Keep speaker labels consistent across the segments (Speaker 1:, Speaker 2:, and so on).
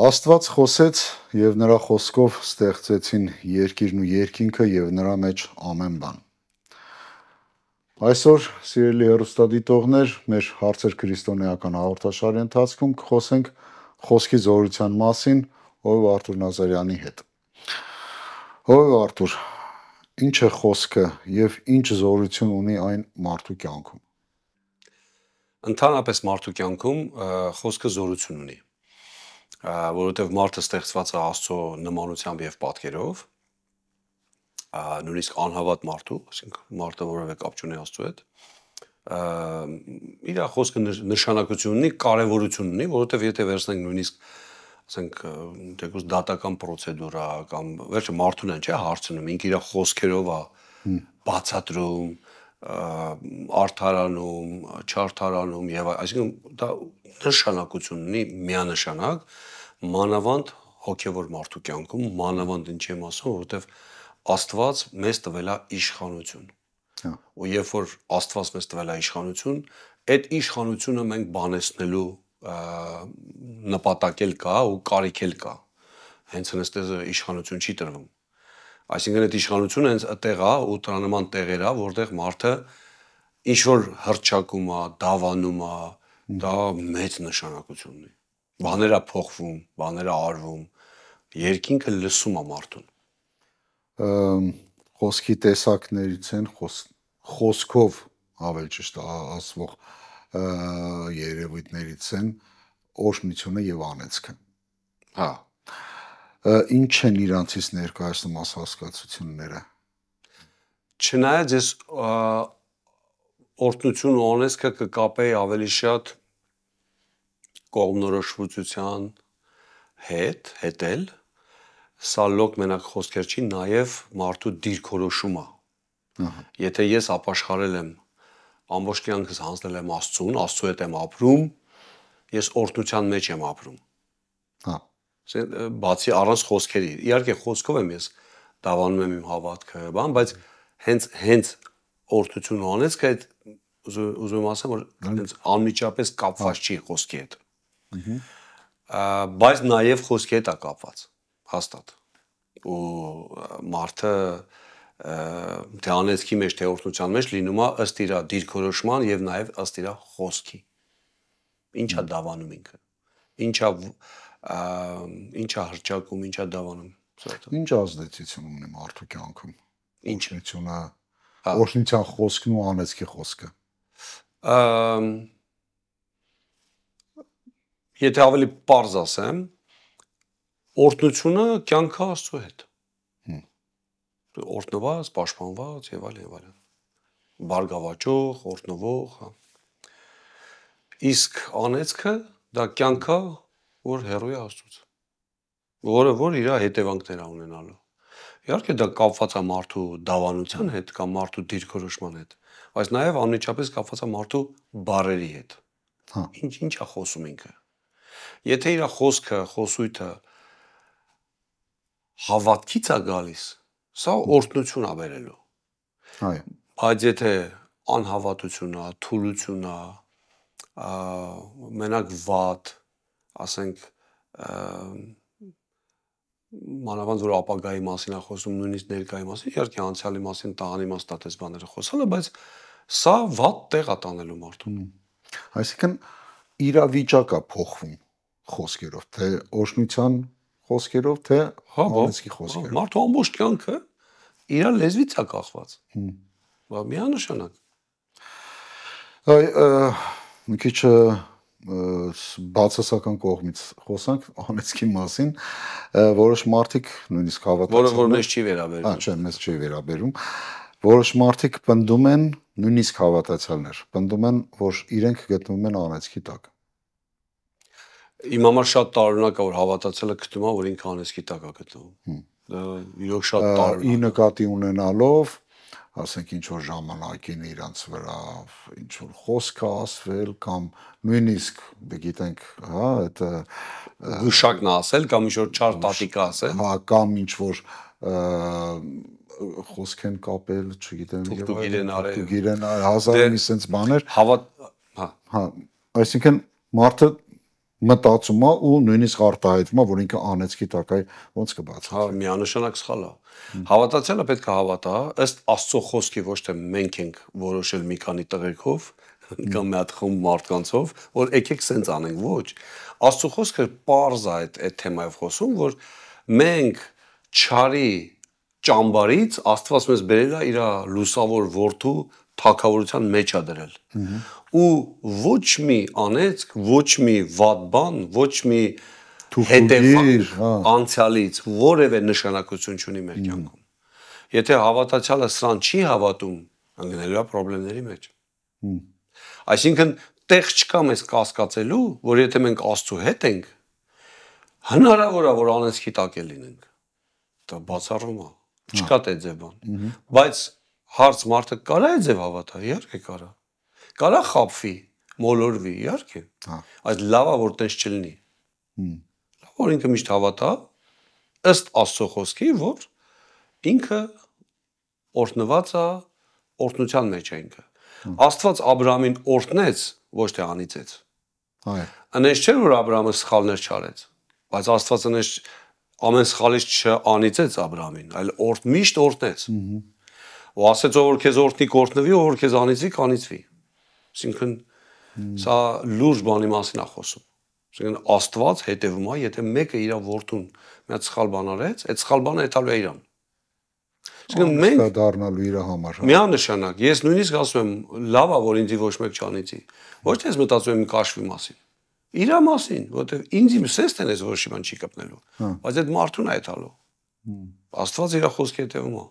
Speaker 1: Աստված խոսեց եւ նրա խոսքով ստեղծեցին երկիրն ու երկինքը եւ նրա մեջ ամեն բան։ Այսօր, սիրելի հեռուստադիտողներ, մեր հարցեր քրիստոնեական հաղորդաշարի ընթացքում կխոսենք խոսքի զորության մասին ով Արթուր Նազարյանի հետ։ Ով Արթուր, ինչ է խոսքը եւ ինչ զորություն ունի այն մարդու կյանքում։
Speaker 2: Ընդհանրապես մարդու կյանքում խոսքը զորություն ունի, որովհետև մարդը ստեղծված է Աստծո նմանությամբ եւ պատկերով, նույնիսկ անհավատ մարդու, այսինքն մարդը որևէ կապ չունի Աստծո հետ, իր խոսքը նշանակություն ունի, կարևորություն ունի, որովհետև եթե վերցնենք նույնիսկ ասենք դեպի դատական պրոցեդուրա կամ վերջը մարդուն են, չէ՞, հարցնում, ինքը իր խոսքերով է բացատրում, արդարանում, չարդարանում եւ այսինքն դա նշանակություն ունի միանշանակ, մանավանդ հոգեվոր մարդու կյանքում, մանավանդ ինչ եմ ասում, որովհետեւ Աստված մեզ տվել է իշխանություն։ Ու երբ որ Աստված մեզ տվել է իշխանություն, այդ իշխանությունը մենք բանեցնելու նպատակել կա ու կարիքել կա։ Հենց այնպես իշխանություն չի տրվում։ Այսինքն այդ իշխանությունը հենց այդտեղ է ու տրանման տեղեր է, որտեղ մարդը ինչ որ հռչակում է, դավանում է, դա մեծ նշանակություն ունի։ Բաները փոխվում, բաները արվում, երկինքը լսում է մարդուն։
Speaker 1: Խոսքի տեսակներից են խոսքով ավելի ճիշտ ասվող երևույթներից են օրհնությունը եւ անեծքը։
Speaker 2: Հա։
Speaker 1: Ինչ են իրանցից ներկայացնում աս հասկացությունները։
Speaker 2: Չնայած ես օրհնություն ու անեծքը կկապեի ավելի շատ կողմնորոշվածության հետել, սա լոկ մենակ խոսքեր չի, նաև մարդու դիրքորոշումը։ Եթե ես ապաշխարել եմ, ամբողջ կյանքս հանձնել եմ Աստծուն, Աստծու հետ եմ ապրում, ես օրհնության մեջ եմ ապրում։
Speaker 1: Հա։
Speaker 2: Բացի առանց խոսքերի, իհարկե խոսքով եմ ես դավանում եմ իմ հավատքը, բայց հենց օրհնություն ու անեծքը այդ ուզում եմ ասեմ, որ հենց անմիջապես կապված չի խոսքի հետ։ Բայց նաև խոսքի հետ է կապված, հաստատ։ Ու մարդը թե անեծքի մեջ, թե օրհնության մեջ լինում է ըստ իր դիրքորոշման եւ նաև ըստ իր խոսքի։ Ինչա դավանում ինքը։ Ինչա հրճակում, ինչա դավանում։
Speaker 1: Ինչ ազդեցություն ունի մարդու կյանքում։ Ինչությունը, օրհնության խոսքն ու անեծքի խոսքը։
Speaker 2: Եթե ավելի պարզ ասեմ, օրհնությունը կյանքը Աստծո հետ։ Օրհնված, պաշտպանված եւ այլն։ Բարգավաճող, օրհնվող, հա։ Իսկ անեծքը դա կյանքա, որ հեռու է Աստծուց, որ իր հետևանքներ ունենալու։ Իհարկե դա կապված է մարդու դավանության հետ կամ մարդու դիրքորոշման հետ, բայց նաև անմիջապես կապված է մարդու բարերի հետ։ Ինչ է խոսում ինքը։ Եթե իր խոսքը, խոսույթը հավատքից է գալիս, սա օրհնություն է բերելու։
Speaker 1: Այո։
Speaker 2: Բայց եթե անհավատություն է, թուլություն է, մենակ վատ, ասենք մանավանդ որ ապագայի մասին է խոսում, նույնիսկ ներկայի մասին, իհարկե անցյալի մասին տաղանիմաց տատես բաները խոսալը, բայց սա վատ տեղ է տանելու մարդուն։
Speaker 1: Այսինքն իրավիճակը փոխվում խոսքերով, թե օրհնության խոսքերով, թե անեծքի խոսքերով։
Speaker 2: Մարդու ամբողջ կյանքը իր լեզվից է կախված։ Բա միանշանակ։
Speaker 1: Մի քիչ բացասական կողմից խոսանք անեծքի մասին, որոշ մարդիկ նույնիսկ հավատացել են,
Speaker 2: որ մեզ չի վերաբերում։
Speaker 1: Չէ, մեզ չի վերաբերում։ Որոշ մարդիկ պնդում են, նույնիսկ հավատացյալներ, պնդում են, որ իրենք գտնվում են անեծքի տակ։
Speaker 2: Իմ համար շատ տարօրինակ է, որ հավատացյալը գտնում է, որ ինքը անեծքի տակ է գտնվում։ Դա իրոք շատ տարօրինակ է։
Speaker 1: Ի նկատի ունենալով, ասենք ինչ որ ժամանակին իրանց վրա ինչ որ խոսք է ասվել կամ նույնիսկ գիտենք, հա, այդ
Speaker 2: գուշակն ասել կամ ինչ որ չար տատիկա ասել,
Speaker 1: հա, կամ ինչ որ խոսք են կապել, չգիտեմ,
Speaker 2: գիրեն արել,
Speaker 1: հազար մի sense բաներ,
Speaker 2: հա,
Speaker 1: այսինքն մարդը մտածում է ու նույնիսկ արտահայտվում է, որ ինքը անեծքի տակ է, ոնց կբացատրի։
Speaker 2: Հա, միանշանակ սխալ է։ Հավատացյալը պետք է հավատա, ըստ Աստծո խոսքի, ոչ թե մենք ենք որոշել մի քանի տղերքով կամ մի հատ խումբ մարդկանցով, որ եկեք սենց անենք, ոչ։ Աստծո խոսքը պարզ է այդ թեմայով խոսում, որ մենք չարի ճամբարից Աստված մեզ բերել է իր լուսավոր որդու թագավորության մեջ է դրել։ Ու ոչ մի անեծք, ոչ մի վատ բան, ոչ մի հետևանք անցյալից որևէ նշանակություն չունի մեր կյանքում։ Եթե հավատացյալը սրան չի հավատում, ընկնելու է խնդիրների մեջ։ Այսինքն տեղ չկա մեզ կասկածելու, որ եթե մենք Աստծո հետ ենք, հնարավոր է որ անեծքի տակ լինենք։ Դա բացառում է։ Չկա դե ձև բան։ Բայց հարց մարդը կարա է ձև հավատա, իհարկե կարա։ Կարա խաբվի, մոլորվի, իհարկե։ Բայց լավ է որ տես չլինի։ Լավ որ ինքը միշտ հավատա ըստ Աստծո խոսքի, որ ինքը օրհնված է, օրհնության մեջ է ինքը։ Աստված Աբրահամին օրհնեց, ոչ թե անիծեց։ Այնպես չէ որ Աբրահամը սխալներ չարեց, բայց Աստված այնպես ամեն սխալից չանիծեց Աբրահամին, այլ միշտ օրհնեց։ Ու ասեց ով որ քեզ օրհնի կօրհնվի, ով որ քեզ անիծվի կանիծվի։ Այսինքն սա լուրջ բանի մասին է խոսում։ Այսինքն Աստված հետևում է, եթե մեկը իր որդուն մի հատ սխալ բան արեց, այդ սխալ բանը հետալու է իրան։ Այսինքն մենք
Speaker 1: դառնալու իր համար։
Speaker 2: Միանշանակ, ես նույնիսկ ասում եմ, լավ է որ ինձ ոչ մեկ չանիծի։ Ոչ թե ես մտածում եմ կաշվի մասին։ Իրա մասին, որովհետև ինձ իմ սենս տենես որ շիման չի կպնելու։ Բայց այդ մարդուն է հետալու։ Աստված իր խոսքի հետևում է։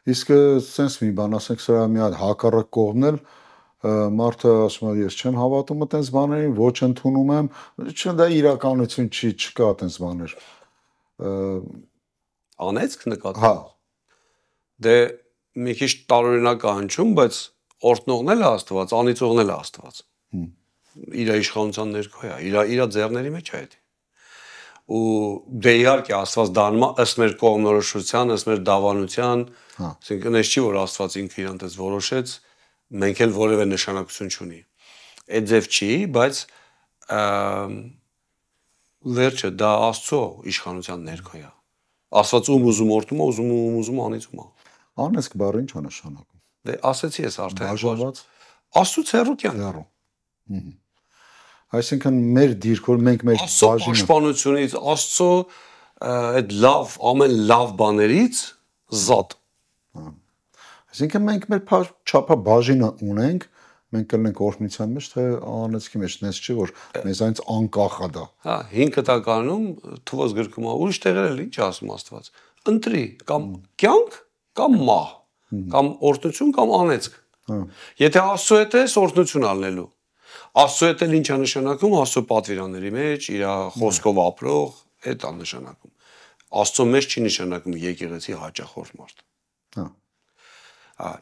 Speaker 1: Իսկ սենս մի բան ասենք, սրա մի հատ հակառակ կողմն էլ մարդը ասում է ես չեմ հավատում այդպես բաներին, ոչ ընդունում եմ, չէ դա իրականություն չի, չկա այդպես բաներ։
Speaker 2: Անեծք նկատի։ Հա։ Դե մի քիչ տարօրինակ է հնչում, բայց օրհնողն էլ է Աստված, անիծողն էլ է Աստված։ Իր իշխանության ներքո է, իր ձեռների մեջ է դա։ Ու դե իհարկե Աստված դառնում է ըստ մեր կողմնորոշության, ըստ մեր դավանության, այսինքն այս չի որ Աստված ինքը իրան դες որոշեց, մենք էլ որևէ նշանակություն չունի։ Այդ ձև չի, բայց վերջը դա Աստծո իշխանության ներքո է։ Աստված ում ուզում օրհնում է, ուզում անիծում է։
Speaker 1: Անեսք բառը ինչ է նշանակում։
Speaker 2: Դե ասեցի ես արդեն։
Speaker 1: Բաժանված
Speaker 2: Աստծո հեռու կյանք։
Speaker 1: Այսինքն մեր դիրքոր մենք մեր
Speaker 2: Աստծո պաշտպանությունից, Աստծո այդ լավ, ամեն լավ բաներից զատ։
Speaker 1: Այսինքն մենք մեր չափա բաժինը ունենք, մենք կլինենք օրհնության մեջ, թե անեծքի մեջ, նես չի որ մեզանից անկախ է դա։
Speaker 2: Հա, 5 տականում թվոց գրքում է, ուրիշ տեղեր էլ ինչ ասում Աստված։ Ընտրի կամ կյանք կամ մահ, կամ օրհնություն կամ անեծք։ Եթե Աստծո հետ ես օրհնություն ալնելու։ Աստծո հետ էլ ինչ է նշանակում, Աստծո պատվիրանների մեջ, իր խոսքով ապրող, այդ է նշանակում։ Աստծո մեջ չի նշանակում եկեղեցի հաճախորդ մարդ։ Հա։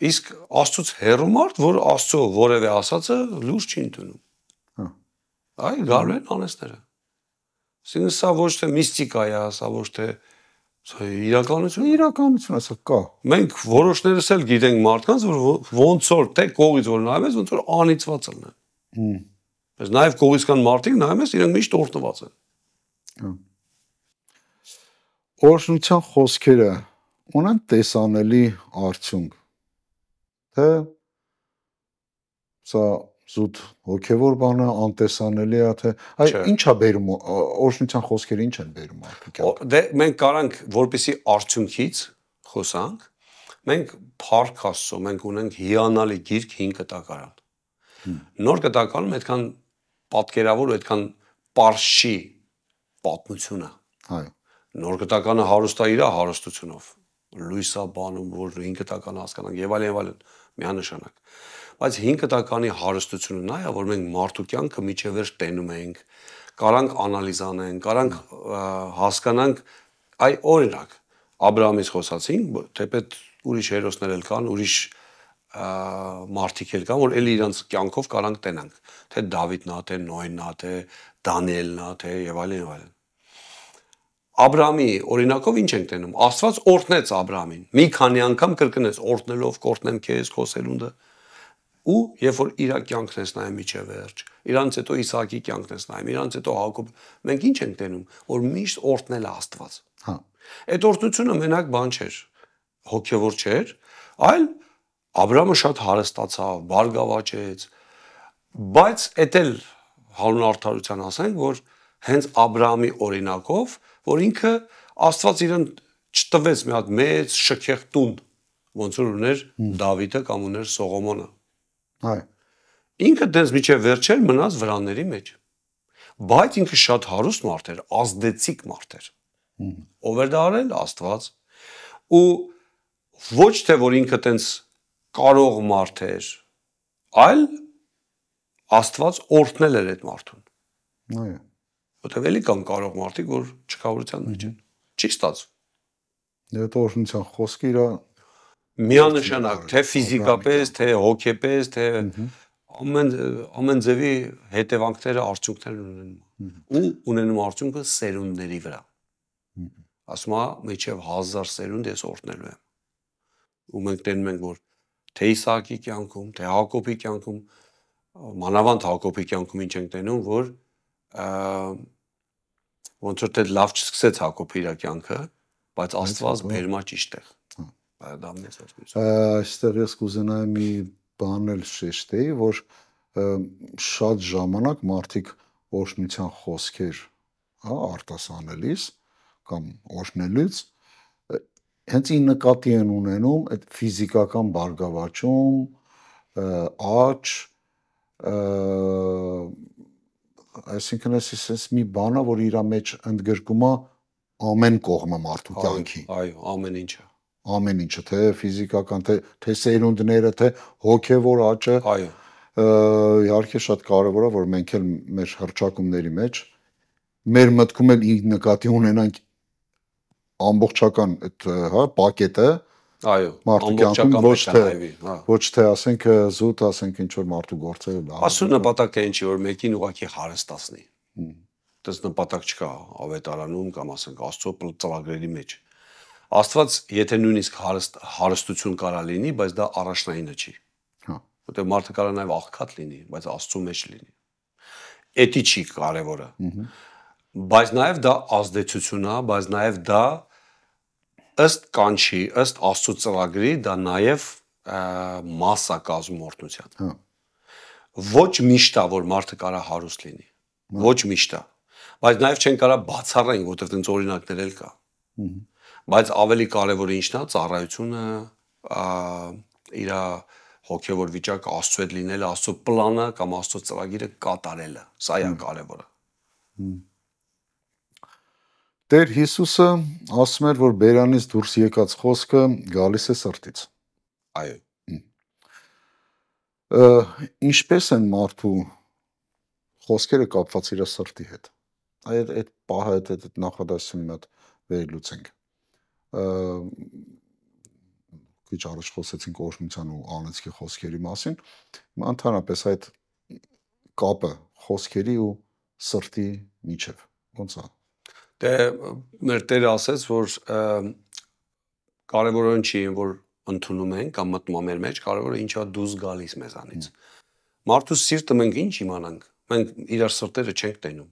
Speaker 2: Իսկ Աստծոց հեռու մարդ, որ Աստծո որևէ ասածը լուրջ չի ընդունում։ Հա։ Այ գալու են անեծները։ Այսինքն սա ոչ թե միստիկա է, սա ոչ թե
Speaker 1: իրականություն ասա կա։
Speaker 2: Մենք որոշներս էլ գիտենք մարդկանց, որ ոնց որ թե կողից որ նայում ես, ոնց որ անիծված են։ Բայց նաև կողից կան մարդիկ, նայում ես, իրենք միշտ օրհնված են։
Speaker 1: Օրհնության խոսքերը ունեն տեսանելի արդյունք։ Թե սա զուտ հոգևոր բան է, անտեսանելի է, թե այ ի՞նչ է բերում օրհնության խոսքերը ինչ են բերում մարդիկ։
Speaker 2: Դե մենք կարանք որպեսի արդյունքից խոսանք, մենք փառք Աստծո, մենք ունենք հիանալի գիրք 5 կտակարան։ Նոր կտակարանում այդքան պատկերավոր, այդքան պարզ չի պատմությունը։
Speaker 1: Այո։
Speaker 2: Նոր կտականը հարուստ է իր հարստությունով, լույսա բանում, որ 5 կտականը հասկանանք եւ այլն, միանշանակ։ Բայց 5 կտականի հարստությունը նա է, որ մենք մարդու կյանքը միջև վերջ տենում ենք, կարանք անալիզ անենք, կարանք հասկանանք, այ օրինակ, Աբրահամից խոսացինք, թեպետ ուրիշ հերոսներ էլ կան, ուրիշ մարդիկ էլ կան, որ էլի իրանց կյանքով կարանք տենանք, թե Դավիթն է, թե Նոյն է, թե Դանիելն է, թե եւ այլն։ Աբրահամի օրինակով ինչ ենք տենում։ Աստված օրհնեց Աբրահամին։ Մի քանի անգամ կրկնեց օրհնելով, կօրհնեմ քեզ, քո սերունդը։ Ու երբ որ իր կյանքն ես նայում միջև վերջ, Իրանից հետո Իսահակի կյանքն ես նայում, իրանից հետո Հակոբ։ Մենք ինչ ենք տենում, որ միշտ օրհնել է Աստված։
Speaker 1: Հա։
Speaker 2: Այդ օրհնությունը մենակ բան չէր, հոգևոր չէր, այլ Աբրամը շատ հարստացավ, բարգավաճեց, բայց էդ էլ հանուն արդարության ասենք, որ հենց Աբրահամի օրինակով, որ ինքը Աստված իրեն չտվեց մի հատ մեծ շքեղ տուն, ոնց որ ուներ Դավիթը կամ ուներ Սողոմոնը։
Speaker 1: Այո։
Speaker 2: Ինքը դες միջև վերջեր մնաց վրանների մեջ։ Բայց ինքը շատ հարուստ մարդ էր, ազդեցիկ մարդ էր։ Ով էր դա արել? Աստված։ Ու ոչ թե որ ինքը տենց կարող մարդ էր, այլ Աստված օրհնել էր այդ մարդուն։
Speaker 1: Այո։
Speaker 2: Որտեւ էլի կան կարող մարդիկ, որ չքավորության մեջ են։ Չի ստացվում։
Speaker 1: Այդ օրհնության խոսքը իր
Speaker 2: Միանշանակ, թե ֆիզիկապես, թե հոգեպես, թե ամեն ձևի հետևանքները, արդյունքներ ունենում։ Ու ունենում արդյունքը սերունդների վրա։ Ասում է, միջև 1000 սերունդ ես օրհնելու եմ։ Ու մենք տենում ենք, որ թե Իսահակի կյանքում, թե Հակոբի կյանքում, մանավանդ Հակոբի կյանքում ինչ ենք տենում, որ ոնց որ թե լավ չսկսեց Հակոբը իր կյանքը, բայց Աստված բերմա ճիշտ տեղ։ Դա մեծ ողջույն։
Speaker 1: Այստեղ ես կուզենայի մի բան էլ շեշտեի, որ շատ ժամանակ մարդիկ օրհնության խոսքեր, հա, արտասանելիս կամ օրհնելուց հենց ի նկատի են ունենում այդ ֆիզիկական բարգավաճում, աճ, այսինքն էս մի բան է, որ իր մեջ ընդգրկում է ամեն կողմը մարդու կյանքի։
Speaker 2: Այո, ամեն ինչը։
Speaker 1: Ամեն ինչը, թե ֆիզիկական, թե սերունդները, թե հոգևոր աճը։
Speaker 2: Այո։
Speaker 1: Իհարկե շատ կարևոր է, որ մենք էլ մեր հռչակումների մեջ մեր մտքում էլ ի նկատի ունենանք ամբողջական այդ, հա, պակետը։
Speaker 2: Այո,
Speaker 1: մարդու կյանքում ոչ թե ասենք զուտ, ասենք ինչ որ մարդու գործերը դա։
Speaker 2: Ասու նպատակ է ինչի որ մեկին ուղղակի հարստացնի։ Դες նպատակ չկա ավետարանում կամ ասենք Աստծո ծրագրերի մեջ։ Աստված եթե նույնիսկ հարստություն կարա լինի, բայց դա առաջնայինը չի։
Speaker 1: Հա։
Speaker 2: Որտեղ մարդը կարա նաև աղքատ լինի, բայց Աստծո մեջ լինի։ Էդի չի կարևորը։ Բայց նաև դա ազդեցություն է, բայց նաև դա ըստ կանչի, ըստ Աստծո ծրագրի, դա նաև մասսա կազմում օրհնության։
Speaker 1: Հա։
Speaker 2: Ոչ միշտ է, որ մարդը կարա հարուստ լինի։ Ոչ միշտ է։ Բայց նաև չեն կարա բացառենք, որտեղ տենց օրինակներ էլ կա։ Բայց ավելի կարևորը ինչն է, ծառայությունը, իր հոգևոր վիճակը Աստծո հետ լինելը, Աստծո պլանը կամ Աստծո ծրագիրը կատարելը, սա է կարևորը։
Speaker 1: Տեր Հիսուսը ասում էր, որ բերանից դուրս եկած խոսքը գալիս է սրտից։
Speaker 2: Այո։
Speaker 1: Ինչպես են մարդու խոսքերը կապված իր սրտի հետ։ Այդ պահը այդ նախադասությունը մի հատ վերլուծենք։ Քիչ առաջ խոսեցինք օրհնության ու անեծքի խոսքերի մասին, ընդհանրապես այդ կապը խոսքերի ու սրտի միջև ոնց է։
Speaker 2: Դե մեր Տերը ասեց, որ կարևորը չի, որ ընդունում ենք կամ մտնում է մեր մեջ, կարևորը ինչա դուրս գալիս մեզանից։ Մարդու սիրտը մենք ինչ իմանանք։ Մենք իրար սրտերը չենք տենում։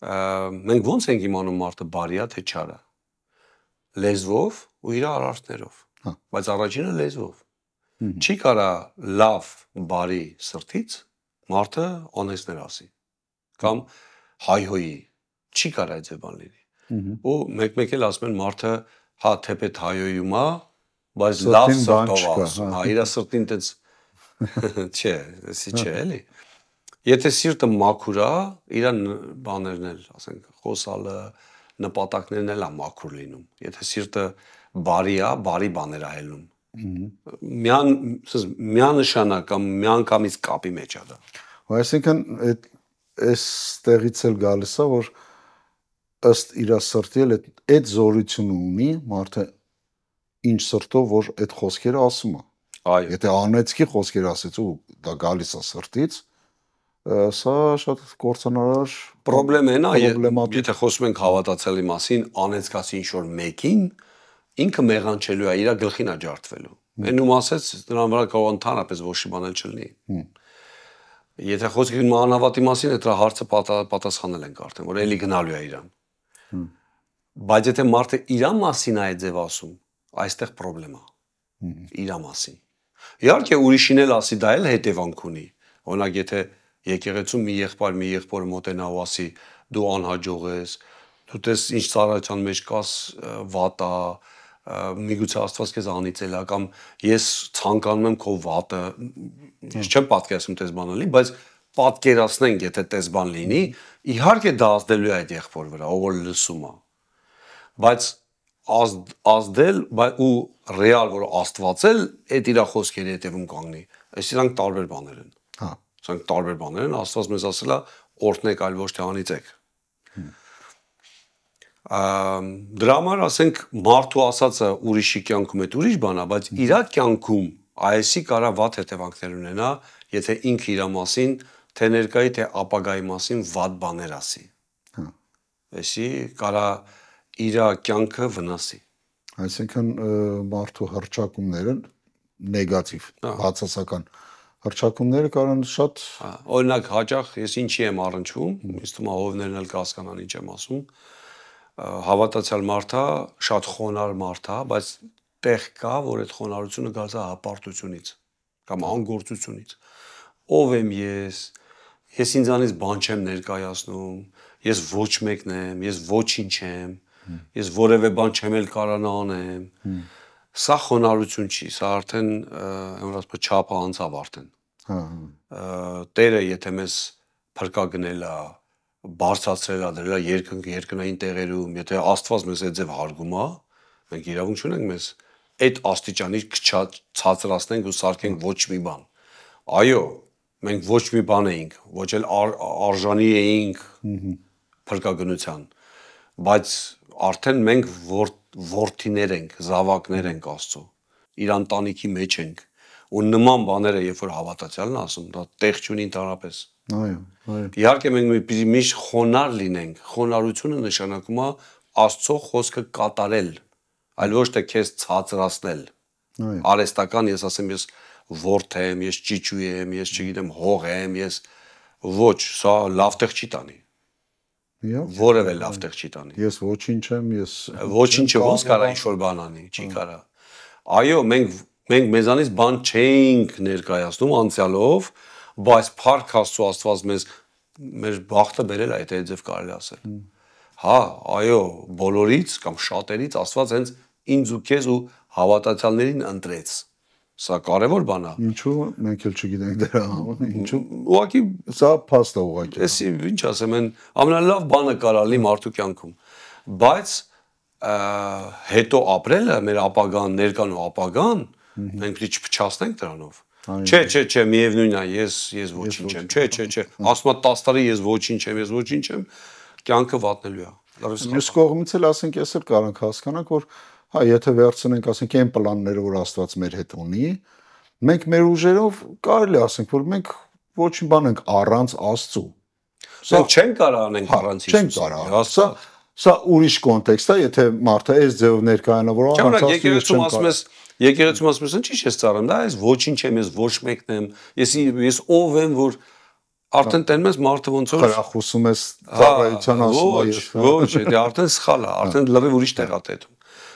Speaker 2: Մենք ո՞նց ենք իմանում մարդը բարի է թե չար է։ Լեզվով ու իր արարքներով։ Բայց առաջինը լեզվով։ Չի կարա լավ, բարի սրտից մարդը անեծներ ասի կամ հայհոյի, չի կարա այդ բան լինի։ Ու մեկ էլ ասում են մարդը, հա, թեպետ հայհոյում է, բայց լավ սրտով ասում, հա, իր սրտին տենց չէ, էսի չէ, էլի։ Եթե սիրտը մաքուր է, իր բաներն էլ, ասենք, խոսալը, նպատակներն էլ է մաքուր լինում։ Եթե սիրտը բարի է, բարի բաներ է հելնում։ Միանշանակ կամ միանգամից կապի մեջ է դա։
Speaker 1: Այսինքն այս տեղից էլ գալիս է, որ ըստ իր սրտի էլ այդ զորությունը ունի մարդը ինչ սրտով որ այդ խոսքերը ասում է։
Speaker 2: Այո։
Speaker 1: Եթե անեծքի խոսքեր ասեց ու դա գալիս է սրտից, սա շատ կործանարար
Speaker 2: պրոբլեմ է, եթե խոսում ենք հավատացյալի մասին, անեծկաց ինչ որ մեկին, ինքը մեղանչելու է, իր գլխին է ջարդվելու։ Էնում ասեց, նրան վրա կարող ընդհանրապես ոչ մի բան չլինի։ Եթե խոսքը գնում անհավատի մասին, այդ հարցը պատասխանել ենք արդեն, որ էլի գնալու է իրան։ Բայց եթե մարդը իր մասին է ձև ասում, այստեղ խնդրեմ է։ Իր մասին։ Իհարկե ուրիշին էլ ասի, դա էլ հետևանք ունի։ Օրինակ, եթե եկեղեցում մի եղբոր մոտենա ու ասի, դու անհաջող ես, դու տես ինչ ծառայության մեջ կաս, վատ է, միգուցե Աստված քեզ անիծել է, կամ ես ցանկանում եմ քո վատը, ես չեմ պատկերացնում տես բան լինի, բայց պատկերացնենք, եթե տես բան լինի, իհարկե դա ազդելու է այդ եղբոր վրա, ով որ լսում է։ Բայց ազդել ու ռեալ որ Աստվածել այդ իր խոսքերի հետևում կանգնի, այս իրանք տարբեր բաներ են։
Speaker 1: Հա։
Speaker 2: Սրանք տարբեր բաներ են, Աստված մեզ ասել է օրհնեք, այլ ոչ թե անիծեք։ Դրա համար ասենք մարդու ասածը ուրիշի կյանքում է ուրիշ բան է, բայց իր կյանքում այսի կարա վատ հետևանքներ ունենա, եթե ինքը իր մասին, թե ներկայի, թե ապագայի մասին վատ բաներ ասի։
Speaker 1: Հա։
Speaker 2: Այսի կարա իր կյանքը վնասի։
Speaker 1: Այսինքն մարդու հռչակումները նեգատիվ, բացասական հռչակումները կարող շատ
Speaker 2: օրինակ հաճախ ես ինչի եմ առնչվում, ինձ թվում է հովներն էլ կհասկանան ինչ եմ ասում, հավատացյալ մարդը շատ խոնար մարդ է, բայց տեղ կա, որ այդ խոնարհությունը գալիս է հպարտությունից կամ անգործությունից։ Ով եմ ես ինձանից բան չեմ ներկայացնում, ես ոչ մեկն եմ, ես ոչինչ եմ, ես որևէ բան չեմ էլ կարողանա անեմ։ Սա խոնարհություն չի, սա արդեն ասած չափը անցավ արդեն։ Տերը եթե մեզ փրկագնել է, բարձրացրել է, դրել է երկնային տեղերում, եթե Աստված մեզ այդ ձև հարգում է, մենք իրավունք չունենք մեզ այդ աստիճանի ցածրացնենք ու սարքենք ոչ մի բան։ Այո, մենք ոչ մի բան էինք, ոչ էլ արժանի էինք փրկագնության, բայց արդեն մենք որդիներ ենք, զավակներ ենք Աստծո, իր ընտանիքի մեջ ենք, ու նման բաները, երբ որ հավատացյալն ասում, դա տեղ չունի ընդհանրապես։
Speaker 1: Այո։
Speaker 2: Իհարկե մենք միշտ խոնար լինենք, խոնարհությունը նշանակում է Աստծո խոսքը կատարել, այլ ոչ թե քեզ ցածրացնել։ Արեստական ես ասեմ, ես ворթ եմ, ես ճիճու եմ, ես չգիտեմ հող եմ, ես ոչ, սա լավ տեղ չի տանի։ Որևէ լավ տեղ չի տանի։
Speaker 1: Ես ոչինչ եմ, ես
Speaker 2: ոչինչը ոնց կարա ինչ-որ բան անի, չի կարա։ Այո, մենք մեզանից բան չէինք ներկայացնում անցյալով, բայց փառք Աստծո, Աստված մեր բախտը բերել է, եթե այդպես կարելի ասել։ Հա, այո, բոլորից կամ շատերից Աստված հենց ինձ ու քեզ ու հավատացյալներին ընտրեց։ Սա կարևոր բան է։
Speaker 1: Ինչու մենք էլ չգիտենք դրա համը, ինչու։
Speaker 2: Ուղղակի
Speaker 1: սա փաստ է ուղղակի։
Speaker 2: Էս ինչ ասեմ, այն ամենալավ բանը կարա լինի մարդու կյանքում։ Բայց հետո ապրելը մեր ապագան, ներկան ու ապագան, մենք պիտի չփչացնենք դրանով։ Չէ, միևնույն է, ես ոչինչ եմ։ Չէ, ասում է 10 տարի ես ոչինչ եմ, կյանքը վատնելու է։
Speaker 1: Մյուս կողմից էլ ասենք, ես էլ կարող ենք հասկանանք, որ հա, եթե վերցնենք, ասենք, այն պլանները, որ Աստված մեր հետ ունի, մենք մեր ուժերով կարելի ասենք, որ մենք ոչ մի բան ենք առանց Աստծու։
Speaker 2: Սա չեն կարող անենք առանց Հիսուսի։
Speaker 1: Չեն կարող։ Սա ուրիշ կոնտեքստ է, եթե մարդը այս ձևով ներկայանա, որ
Speaker 2: առանց Աստծու եկեղեցում ասում ես, ի՞նչ ես ծառայում, դա ես ոչինչ եմ, ես ոչ մեկն եմ, ես ով եմ, որ արդեն տենում ես մարդը ոնց որ
Speaker 1: խրախուսում ես ծառայության ասում ես։
Speaker 2: Ոչ, դա արդեն սխալ է, արդեն լրիվ ուրիշ տեղ է տենում։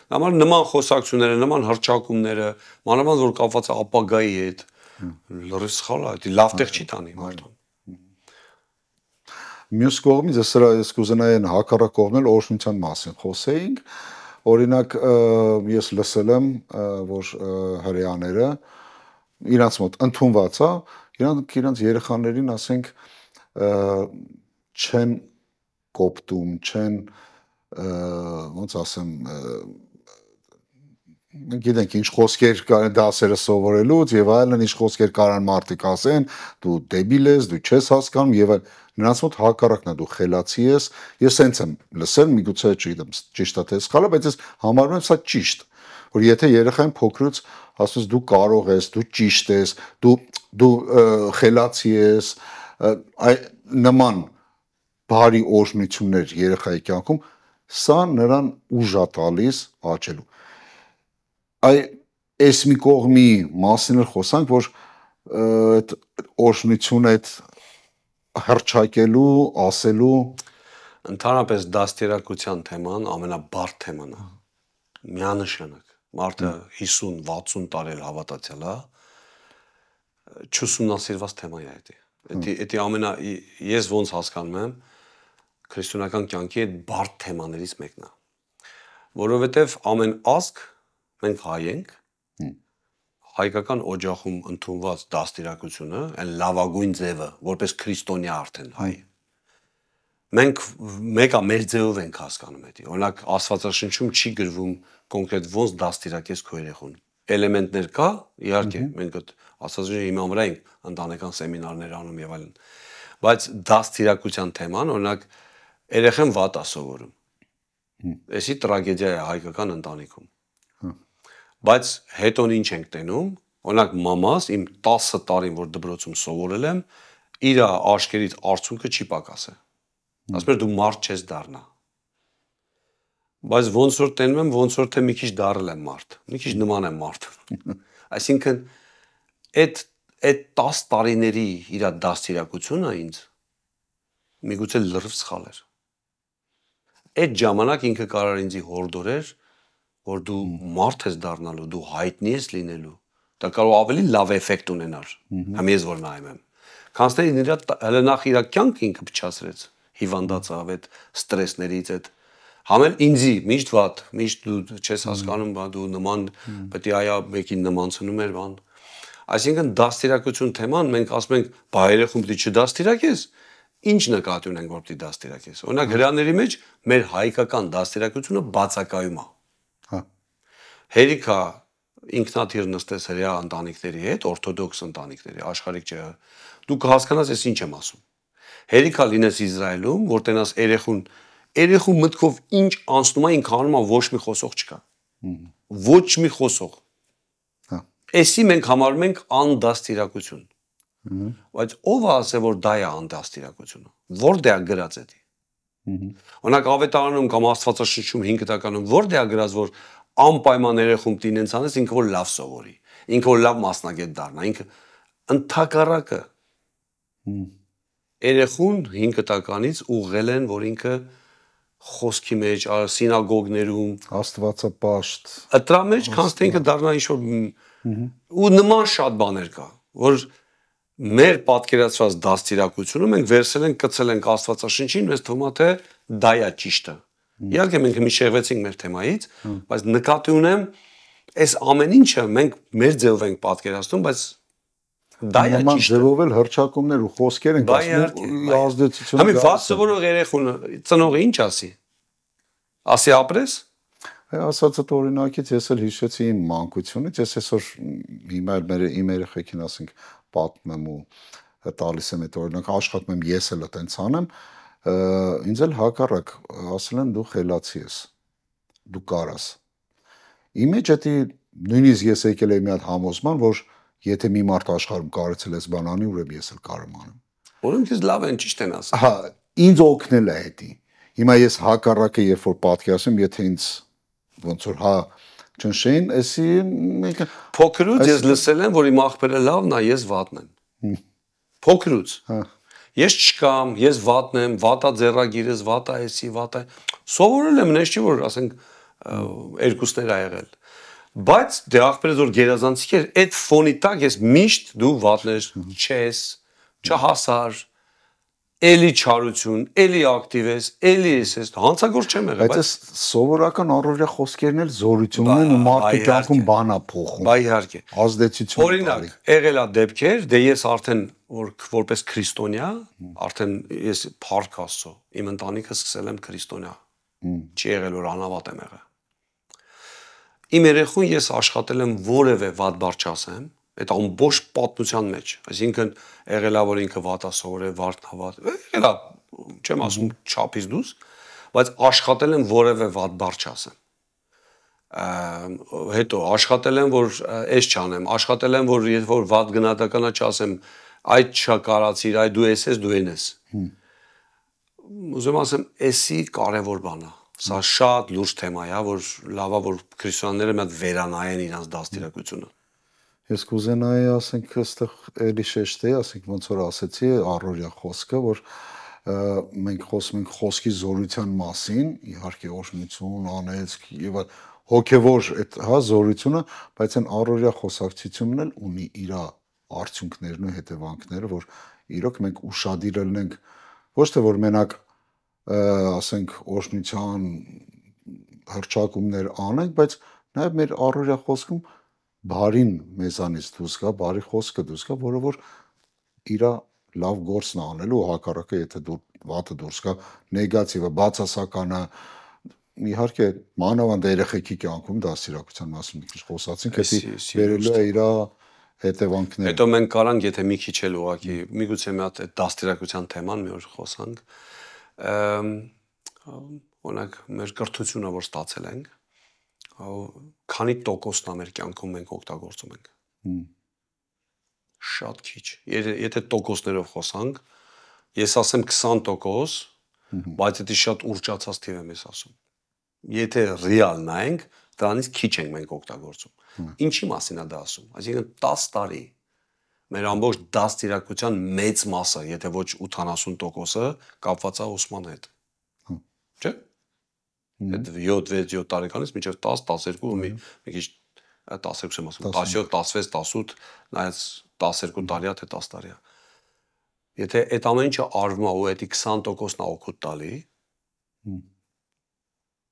Speaker 2: Համար նման խոսակցությունները, նման հռչակումները, մանավանդ որ կապված է ապագայի հետ, լրիվ սխալ է, դա լավ տեղ չի տանի մարդուն։
Speaker 1: Մյուս կողմից ես կուզենայի այն հակառակ կողմն օրհնության մասին խոսեինք, օրինակ ես լսել եմ, որ հրեաները իրանց մոտ ընդունված է, իրանց երեխաներին ասենք չեն կոպտում, չեն ոնց ասեմ գիտենք ինչ խոսքեր կան դասերը սովորելուց եւ այլն, ինչ խոսքեր կարան մարդիկ ասեն, դու դեբիլ ես, դու չես հասկանում եւ այլն։ Նրանց մոտ հակառակն է, դու խելացի ես։ Ես հենց եմ լսել, միգուցե չգիտեմ, ճիշտ է թե սխալ է, բայց ես համարում եմ սա ճիշտ, որ եթե երեխային փոքրուց ասես դու կարող ես, դու ճիշտ ես, դու խելացի ես, նման բարի օրհնություններ երեխայի կյանքում, սա նրան ուժ է տալիս աճելու։ Այս մի կողմի մասին էլ խոսանք, որ այդ օրհնությունը, այդ հռչակելու, ասելու
Speaker 2: Ընդհանրապես դաստիարակության թեման ամենաբարդ թեման է։ Միանշանակ։ Մարդը 50-60 տարի հավատացյալ է, չուսումնասիրված թեմա է դա։ Ես ոնց հասկանում եմ, քրիստոնեական կյանքի այդ բարդ թեմաներից մեկն է։ Որովհետև ամեն ազգ մենք հայ ենք, հայկական օջախում ընդունված դաստիարակությունը, այն լավագույն ձևը, որպես քրիստոնյա արդեն հայ։ Մենք մեկը մեր ձևով ենք հասկանում դա։ Օրինակ Աստվածաշնչում չի գրվում կոնկրետ ոնց դաստիարակես քո երեխուն։ Էլեմենտներ կա, իհարկե, մենք այդ Աստվածաշնչի հիման վրա ենք ընտանեկան սեմինարներ անում եւ այլն։ Բայց դաստիարակության թեման, օրինակ, երեխան վատ է սովորում։ Էսի տրագեդիա է հայկական ընտանիքում։ Բայց հետո ինչ ենք տենում, օրինակ մամաս իմ 10 տարին որ դպրոցում սովորել եմ, իր աշկերից արցունքը չի պակասել։ Ասում եմ դու մարդ չես դառնա։ Բայց ոնց որ տենում եմ, ոնց որ թե մի քիչ դառել եմ մարդ, մի քիչ նման եմ մարդ։ Այսինքն այդ 10 տարիների իր դաստիարակությունը ինձ միգուցե լրիվ սխալ էր։ Այդ ժամանակ ինքը կարող ինձ հորդորեր, որ դու մարդ ես դառնալու, դու հայտնի ես լինելու։ Դա կարող ավելի լավ էֆեկտ ունենար։ Համ ես որ նայում եմ։ Քանց թե հələ նախ իր կյանքը ինքը փչացրեց, հիվանդացավ այդ ստրեսներից, այդ համել ինձի միշտ վատ, միշտ դու չես հասկանում, դու նման պետք է այա մեկին նմանցնում էր բան։ Այսինքն դաստիարակություն թեման մենք ասում ենք, բա երեխուն պետք է չդաստիարակես, ինչ նկատի ունենք որ պետք է դաստիարակես։ Օրինակ հրաների մեջ մեր հայկական դաստիարակությունը բացակայում է։ Հա։ Հերիքա ինքնաթիռ նստես հրեա ընտանիքների հետ, օրթոդոքս ընտանիքների, աշխարհիկ չէ։ Դու կհասկանաս ես ինչ եմ ասում։ Հերիքա լինես Իսրայելում, որ տենաս երեխու մտքով ինչ անցնում է, ինքը անում է ոչ մի խոսող չկա։ Ոչ մի խոսող։ Հա։ Էսի մենք համարում ենք անդաստիարակություն։ Բայց ով է ասել որ դա է անդաստիարակությունը։ Որտե է գրած դա։ Օրինակ ավետարանում կամ Աստվածաշնչում 5 տականում որտե է գրած որ անպայման երեխում տինենց անես ինքը որ լավ սովորի, ինքը որ լավ մասնագետ դառնա, ինքը ընդհակառակը երեխուն 5 տականից ուղղել են որ ինքը խոսքի մեջ, սինագոգներում
Speaker 1: Աստվածապաշտ
Speaker 2: դրա մեջ քանց թե ինքը դառնա ինչ-որ ու նման շատ բաներ կա, որ մեր պատկերացված դաստիարակությունը մենք վերցել ենք, կցել ենք Աստվածաշնչին, մեզ թվում է թե դա է ճիշտը։ Իհարկե մենք մի շեղվեցինք մեր թեմայից, բայց նկատի ունեմ, այս ամեն ինչը մենք մեր ձևով ենք պատկերացնում, բայց դա է ճիշտը։
Speaker 1: Ձևով էլ հռչակումներ ու խոսքեր ենք ասում, ազդեցություն։
Speaker 2: Համի վատ սովորող երեխուն ծնողը ինչ ասի։ Ասի ապրես։
Speaker 1: Ասած այդ օրինակից ես էլ հիշեցի իմ մանկությունից, ես այսօր հիմա իմ երեխեքին ասենք պատմում եմ ու տալիս եմ այդ օրինակ աշխատում եմ ես էլ այտենց անեմ, ինձ էլ հակառակ ասել են դու խելացի ես, դու կարաս։ Իմ մեջ դա նույնիսկ ես եկել եմ մի հատ համոզման, որ եթե մի մարդ աշխարհում կարեցել էս բան անի, ուրեմն ես էլ կարող անեմ։
Speaker 2: Որոնք ես լավ են, ճիշտ են ասում։
Speaker 1: Հա, ինձ օգնել է դա։ Հիմա ես հակառակը երբ որ պատկերացնում, եթե ինձ ոնց որ հա ճնշեին, էսի մեկը
Speaker 2: փոքրուց ես լսել եմ, որ իմ աղբերը լավն է, ես վատն եմ։ Փոքրուց։ Հա։ Ես չկամ, ես վատն եմ, վատա ձեռագիրս, վատա էսի, վատա։ Սովորել եմ, նես չի որ ասենք երկուսներ ա եղել։ Բայց դե աղբերս որ գերազանցիկ էր, այդ ֆոնի տակ ես միշտ դու վատներ չես, չհասար, էլի չարություն, էլի ակտիվ ես, էլի ես հանցագործ չեմ եղել,
Speaker 1: բայց սովորական առօրյա խոսքերն էլ զորություն ունեն ու մարդու կյանքում բան է փոխում։
Speaker 2: Բայ իհարկե։
Speaker 1: Ազդեցություն։
Speaker 2: Օրինակ, եղել է դեպքեր, դե ես արդեն որպես քրիստոնյա, արդեն ես փառք Աստծո, իմ ընտանիքը սկսել եմ քրիստոնյա։ Չի եղել որ անավատ եմ եղել։ Իմ երեխուն ես աշխատել եմ որևէ վատ բառ չասեմ, այդ ամբողջ պատմության մեջ, այսինքն եղելա որ ինքը վատա սովորել, վարդնավատ, եղելա, չեմ ասում չափից դուրս, բայց աշխատել եմ որևէ վատ բառ չասեմ։ Հետո աշխատել եմ որ էս չանեմ, աշխատել եմ որ երբ որ վատ գնահատականա չասեմ, այդ չկարացիր, այ դու ես, դու ես։ Ուզում ասեմ, էսի կարևոր բան է։ Սա շատ լուրջ թեմա է, որ լավա որ քրիստոնյաները մի հատ վերանայեն իրանց դաստիարակությունը։
Speaker 1: Ես կուզենայի, ասենք, այստեղ էլի շեշտեի, ասենք ոնց որ ասեցի, առօրյա խոսքը, որ մենք խոսում ենք խոսքի զորության մասին, իհարկե օրհնություն, անեծք եւ հոգեվոր այդ հա զորությունը, բայց այն առօրյա խոսակցությունն էլ ունի իր արդյունքներն ու հետևանքները, որ իրոք մենք ուշադիր լինենք ոչ թե որ մենակ ասենք օրհնության հրճակումներ անենք, բայց նաեւ մեր առօրյա խոսքում բարին մեզանից դուրս գա, բարի խոսքը դուրս գա, որը որ իր լավ գործն անելու հակառակը, եթե դու վատը դուրս գա, նեգատիվը, բացասականը, իհարկե մանավանդ երեխեքի կյանքում դաստիարակության մասին մի քիչ խոսացինք, դա վերելու է իր հետևանքները։
Speaker 2: Հետո մենք կարանք, եթե մի քիչ էլ ուղղակի, միգուցե մի հատ դաստիարակության թեման մի օր խոսանք, օրինակ մեր կրթությունը որ ստացել ենք, քանի տոկոսն է մեր կյանքում մենք օգտագործում ենք։ Շատ քիչ։ Եթե տոկոսներով խոսանք, ես ասեմ 20%, բայց դա շատ ուռճացած թիվ եմ ես ասում։ Եթե ռեալ նայենք, դրանից քիչ ենք մենք օգտագործում։ Ինչի մասին է դա ասում։ Այսինքն 10 տարի մեր ամբողջ դաստիարակության մեծ մասը, եթե ոչ 80%-ը կապված է ուսման հետ։ Չէ՞։ Այդ 7-6 տարեկանից մինչև 10-12 մի քիչ 12 եմ ասում, 17, 16, 18, նայած 12 տարի է թե 10 տարի է։ Եթե այդ ամեն ինչը արվում է ու էդի 20%-ն է օգուտ տալի,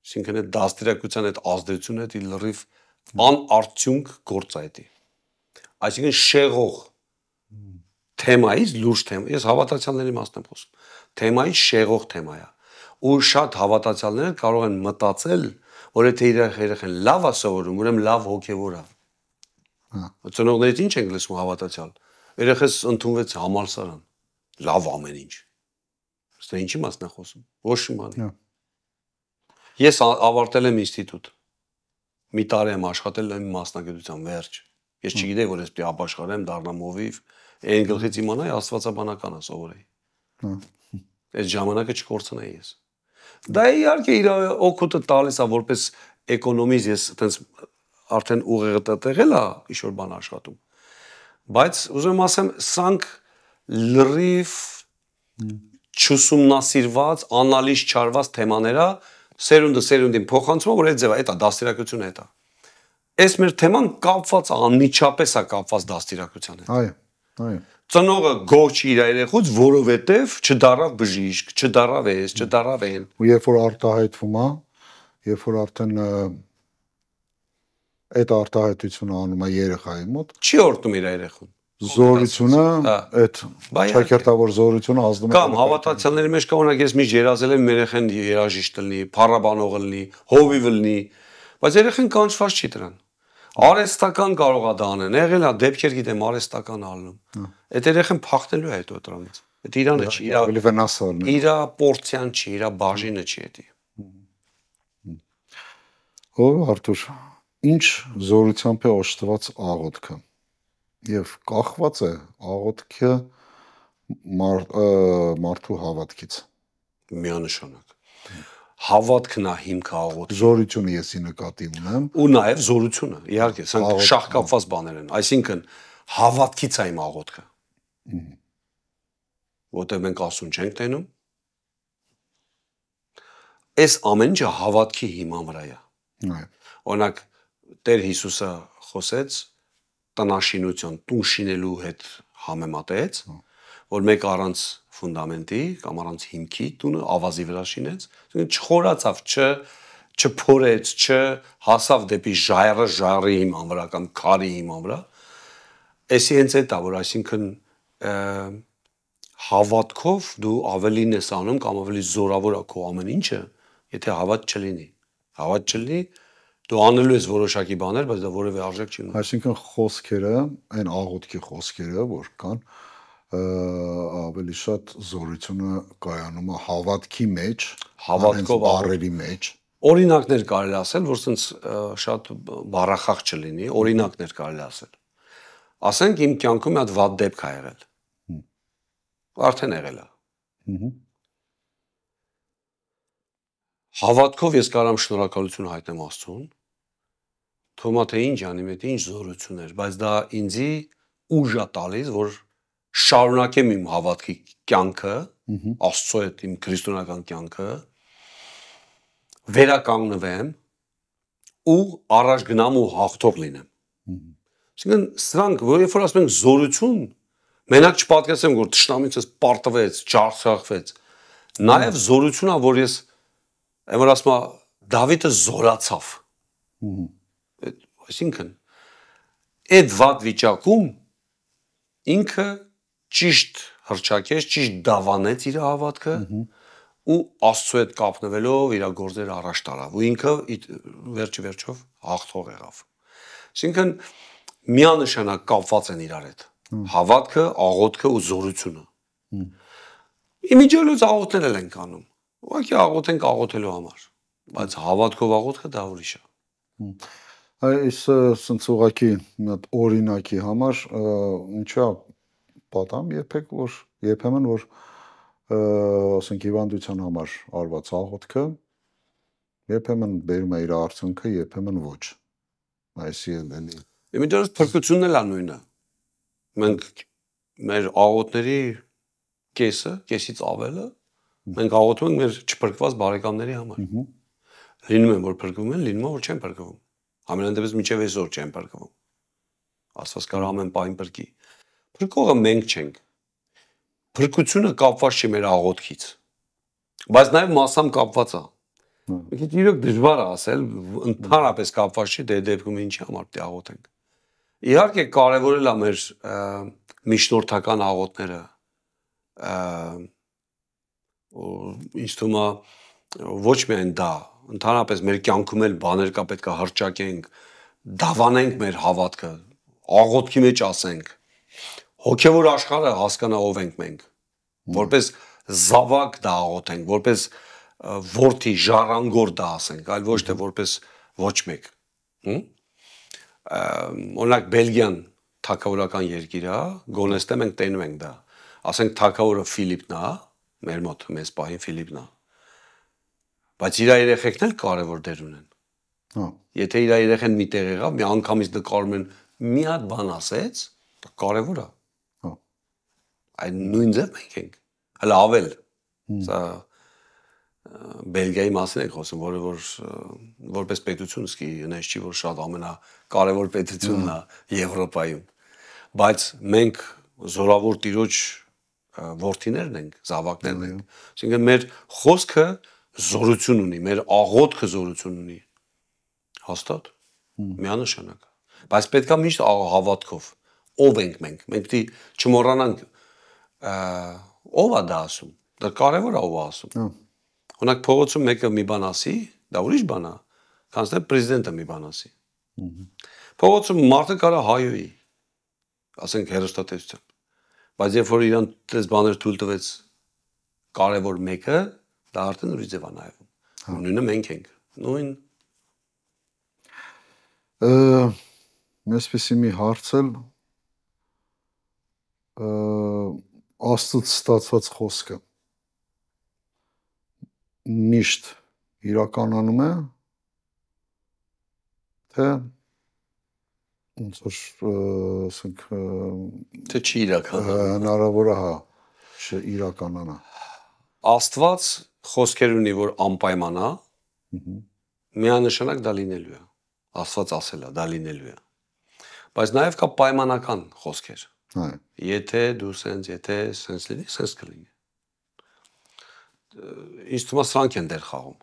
Speaker 2: այսինքն այդ դաստիարակության այդ ազդեցությունը դա լրիվ անարդյունք գործ է դա։ Այսինքն շեղող թեմայից լուրջ թեմա, ես հավատացյալների մասն եմ խոսում, թեմայից շեղող թեմա է։ Ու շատ հավատացյալներ կարող են մտածել, որ եթե իր երեխան լավ է սովորում, ուրեմն լավ հոգևոր է։ Ծնողներից ինչ ենք լսում հավատացյալ։ Երեխես ընդունվեց համալսարան, լավ ամեն ինչ։ Դա ինչի մասն է խոսում։ Ոչ մի բանի։ Ես ավարտել եմ ինստիտուտ։ Մի տարի եմ աշխատել իմ մասնագիտությամբ, վերջ։ Ես չգիտեի, որ ես պետք է ապաշխարեմ, դառնամ հովիվ, այն գլխից իմանայի աստվածաբանական է սովորեի։ Այդ ժամանակը չկորցնեի ես։ Դա իհարկե իր օգուտը տալիս է որպես էկոնոմիստ, ես այտենց արդեն ուղեղը տտեղել է ինչ-որ բան աշխատում։ Բայց ուզում եմ ասեմ, սրանք լրիվ չուսումնասիրված, անալիզ չարված թեմաներ է, սերունդը սերունդին փոխանցում է, որ այդ ձևը, դա դաստիարակությունը է դա։ Այս մեր թեման կապված անմիջապես է կապված դաստիարակության հետ։
Speaker 1: Այո։
Speaker 2: Ծնողը գոհ չի իր երեխուց, որովհետև չդարավ բժիշկ, չդարավ էս, չդարավ այն։
Speaker 1: Ու երբ որ արտահայտվում է, երբ որ արդեն այդ արտահայտությունը անում է երեխայի մոտ,
Speaker 2: չի օրհնում իր երեխուն։
Speaker 1: Զորությունը, այդ ճակերտավոր զորությունը ազդում է։
Speaker 2: Կամ հավատացյալների մեջ կա օրինակ ես միշտ երազել եմ երեխան երաժիշտ լինի, փառաբանող լինի, հովիվ լինի, բայց երեխան կանչված չի դրան։ Արհեստական կարող է դա անեն, եղել է դեպքեր գիտեմ արհեստական ալնում։ Այդ երեխան փախնելու է հետո դրանից։ Դա իրանը չի,
Speaker 1: ավելի վնասալն է։
Speaker 2: Իր պորցիան չի, իր բաժինը չի դա։
Speaker 1: Ով Արթուր, ինչ զորությամբ է օժտված աղոթքը։ Եվ կախված է աղոթքը մարդու հավատքից։
Speaker 2: Միանշանակ։ Հավատքն է հիմքը աղոթքի։
Speaker 1: Զորությունը եսի նկատի ունեմ։
Speaker 2: Ու նաև զորությունը, իհարկե, սրանք շահկապված բաներ են։ Այսինքն հավատքից է իմ աղոթքը։ Որտեղ մենք ասում չենք տենում։ Այս ամեն ինչը հավատքի հիման վրա է։ Օրինակ Տեր Հիսուսը խոսեց տնաշինություն, տուն շինելու հետ համեմատեց, որ մեկ առանց ֆունդամենտի կամ առանց հիմքի տունը ավազի վրա շինեց, չխորացավ, չփորեց, չհասավ դեպի ժայռի հիման վրա կամ քարի հիման վրա։ Էսի հենց այդ է, որ այսինքն հավատքով դու ավելին ես անում կամ ավելի զորավոր է քո ամեն ինչը, եթե հավատ չլինի։ Հավատ չլինի, դու անելու ես որոշակի բաներ, բայց դա որևէ արժեք չի ունի։
Speaker 1: Այսինքն խոսքերը, այն աղոթքի խոսքերը, որ կան, ավելի շատ զորությունը կայանում է հավատքի մեջ,
Speaker 2: հավատքով
Speaker 1: բառերի մեջ։
Speaker 2: Օրինակներ կարելի ասել, որ ցենց շատ բառախախ չլինի, օրինակներ կարելի ասել։ Ասենք իմ կյանքում մի հատ վատ դեպք ա եղել։ Արդեն եղել է։ Հավատքով ես կարամ շնորհակալություն հայտնեմ Աստծուն, Թոմա թե ինչ անի, մետ ինչ զորություն էր, բայց դա ինձի ուժ է տալիս, որ շարունակեմ իմ հավատքի կյանքը, Աստծո հետ իմ քրիստոնեական կյանքը, վերականգնվեմ ու առաջ գնամ ու հաղթող լինեմ։ Այսինքն սրանք, որ երբ որ ասում ենք զորություն, մենակ չպատկերացնեմ, որ թշնամիցս պարտվեց, ջարդախվեց, նաև զորությունն է, որ ես որ ասում եմ, Դավիթը զորացավ։ Այսինքն այդ վատ վիճակում ինքը ճիշտ հռչակեց, ճիշտ դավանեց իր հավատքը ու Աստծո հետ կապնվելով իր գործերը առաջ տարավ ու ինքը վերջի վերջով հաղթող եղավ։ Այսինքն միանշանակ կապված են իրար հետ։ Հավատքը, աղոթքը ու զորությունը։ Իմիջիալոց աղոթնել ենք անում։ Ուղղակի աղոթենք աղոթելու համար, բայց հավատքով աղոթքը դա ուրիշ է։
Speaker 1: Այս սենց ուղղակի մի հատ օրինակի համար ինչա պատամ երբեմն որ ասենք հիվանդության համար արված աղոթքը երբեմն բերում է իր արդյունքը, երբեմն ոչ։ Այսի էլի։
Speaker 2: Իմիջիալոց փրկությունն էլ է նույնը։ Մենք մեր աղոթների կեսից ավելը մենք աղոթում ենք մեր չփրկված բարեկամների համար։ Լինում է որ փրկվում են, լինում է որ չեն փրկվում։ Ամենայն դեպս մինչև այսօր չեն փրկվում։ Աստված կարող ամեն պահին փրկի։ Փրկողը մենք չենք։ Փրկությունը կապված չի մեր աղոթքից։ Բայց նաև massam կապված է։ Մի քիչ իրոք դժվար է ասել, ընդհանրապես կապված չի, դե դեպքում ինչի համար պետք է աղոթենք։ Իհարկե կարևորել է մեր միջնորդական աղոթները, ինձ թվում է ոչ միայն դա, ընդհանրապես մեր կյանքում էլ բաներ կա պետք է հռչակենք, դավանենք մեր հավատքը, աղոթքի մեջ ասենք, հոգևոր աշխարհը հասկանա ով ենք մենք, որպես զավակ դա աղոթենք, որպես որդի ժառանգոր դա ասենք, այլ ոչ թե որպես ոչ մեկ։ Օրինակ Բելգիան թագավորական երկիր է, գոնեստե մենք տենում ենք դա։ Ասենք թագավորը Ֆիլիպն է, մեր մոտ մեզ պահին Ֆիլիպն է։ Բայց իր երեխեքն էլ կարևոր դեր ունեն։ Եթե իր երեխեն մի տեղ եղավ, մի անգամից նկարում են մի հատ բան ասեց, դա կարևոր է։ Այդ նույն ձև մենք ենք։ Հələ ավել։ Սա Բելգիայի մասին ենք խոսում, որը որպես պետություն սկի հնես չի, որ շատ ամենակարևոր պետությունն է Եվրոպայում։ Բայց մենք զորավոր տիրոջ որդիներն ենք, զավակներն ենք։ Այսինքն մեր խոսքը զորություն ունի, մեր աղոթքը զորություն ունի։ Հաստատ։ Միանշանակ։ Բայց պետք է միշտ հավատքով։ Ով ենք մենք։ Մենք պետք է չմոռանանք ով է դա ասում։ Դա կարևոր է ով է ասում։ Օրինակ փողոցում մեկը մի բան ասի, դա ուրիշ բան է, քան թե պրեզիդենտը մի բան ասի։ Փողոցում մարդը կարա հայոյի, ասենք հերոստատեսությամբ, բայց երբ որ իրան դες բաներ թույլ տվեց կարևոր մեկը, դա արդեն ուրիշ ձև է նայվում։ Նույնը մենք ենք։ Նույն
Speaker 1: Այսպեսի մի հարց էլ Աստծուց ստացված խոսքը միշտ իրականանում է, թե ոնց որ ասենք
Speaker 2: թե չի իրականանում։
Speaker 1: Հնարավոր է, հա, չիրականանա։
Speaker 2: Աստված խոսքեր ունի, որ անպայման է, միանշանակ դա լինելու է։ Աստված ասել է, դա լինելու է։ Բայց նաև կա պայմանական խոսքեր։ Եթե դու սենց լինի, սենց կլինի։ Ինձ թվում է սրանք են դեր խաղում։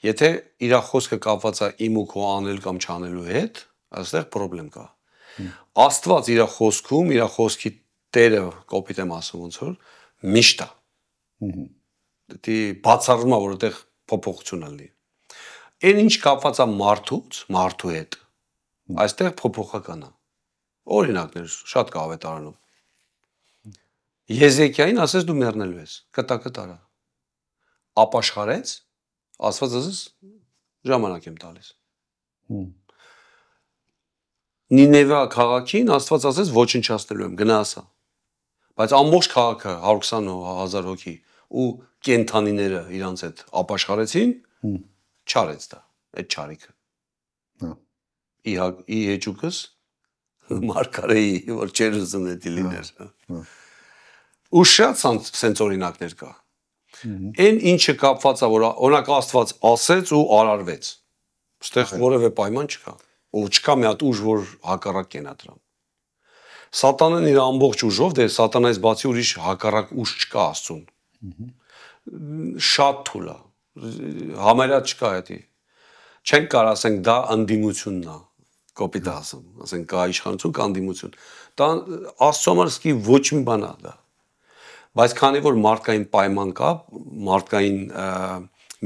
Speaker 2: Եթե իր խոսքը կապված է իմ ու քո անել կամ չանելու հետ, այստեղ խնդրեմ կա։ Աստված իր խոսքում, իր խոսքի տերը, կոպիտ եմ ասում ոնց որ, միշտ է։ Դա բացառվում է, որ այդտեղ փոփոխություն լինի։ Այն ինչ կապված է մարդու հետ, այստեղ փոփոխական է։ Օրինակներ շատ կա ավետարանում։ Եզեկիային ասես դու մեռնելու ես, կտակը տարա։ Ապաշխարեց, Աստված ասես ժամանակ եմ տալիս։ Նինևա քաղաքին Աստված ասես ոչնչացնելու եմ, գնա ասա։ Բայց ամբողջ քաղաքը 120,000 հոգի ու կենթանիները իրանց հետ ապաշխարեցին, չարեց դա, այդ չարիքը։ ի հեճուկս մարգարեի, որ չեր ուզում էդի լիներ։ Ու շատ սենց օրինակներ կա։ Այն ինչը կապված է, որ օրինակ Աստված ասեց ու արարվեց։ Այստեղ որևէ պայման չկա։ Ու չկա մի հատ ուժ, որ հակառակ կենա դրան։ Սատանան իր ամբողջ ուժով, դե սատանայից բացի ուրիշ հակառակ ուժ չկա Աստծուն։ Շատ թույլ է։ Համարյա չկա էդի։ Չենք կարող ասենք դա անդիմությունն է, կոպիտ ասեմ, ասենք կա իշխանություն, կա անդիմություն։ Դա Աստծո համար սկի ոչ մի բան է դա։ Բայց քանի որ մարդկային պայման կա, մարդկային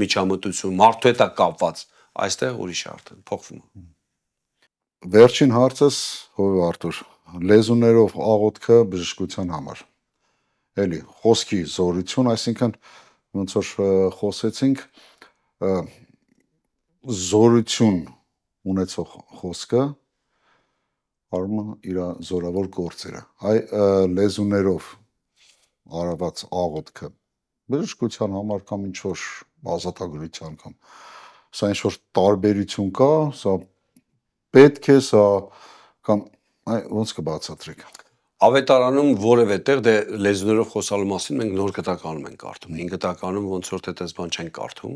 Speaker 2: միջամտություն, մարդու հետ է կապված, այստեղ ուրիշ արդեն փոխվում է։
Speaker 1: Վերջին հարցս Հովիվ Արթուր, լեզուներով աղոթքը բժշկության համար։ Էլի խոսքի զորություն, այսինքն ոնց որ խոսեցինք, զորություն ունեցող խոսքը արում իր զորավոր գործերը։ Այ լեզուներով արված աղոթքը բժշկության համար կամ ինչ որ ազատագրության կամ սա ինչ որ տարբերություն կա, սա պետք է, սա կամ ոնց կբացատրեք։
Speaker 2: Ավետարանում որևէ տեղ դե լեզուներով խոսալու մասին մենք նոր գտականում ենք կարդում։ 5 գտականում ոնց որ թե դες բան չենք կարդում։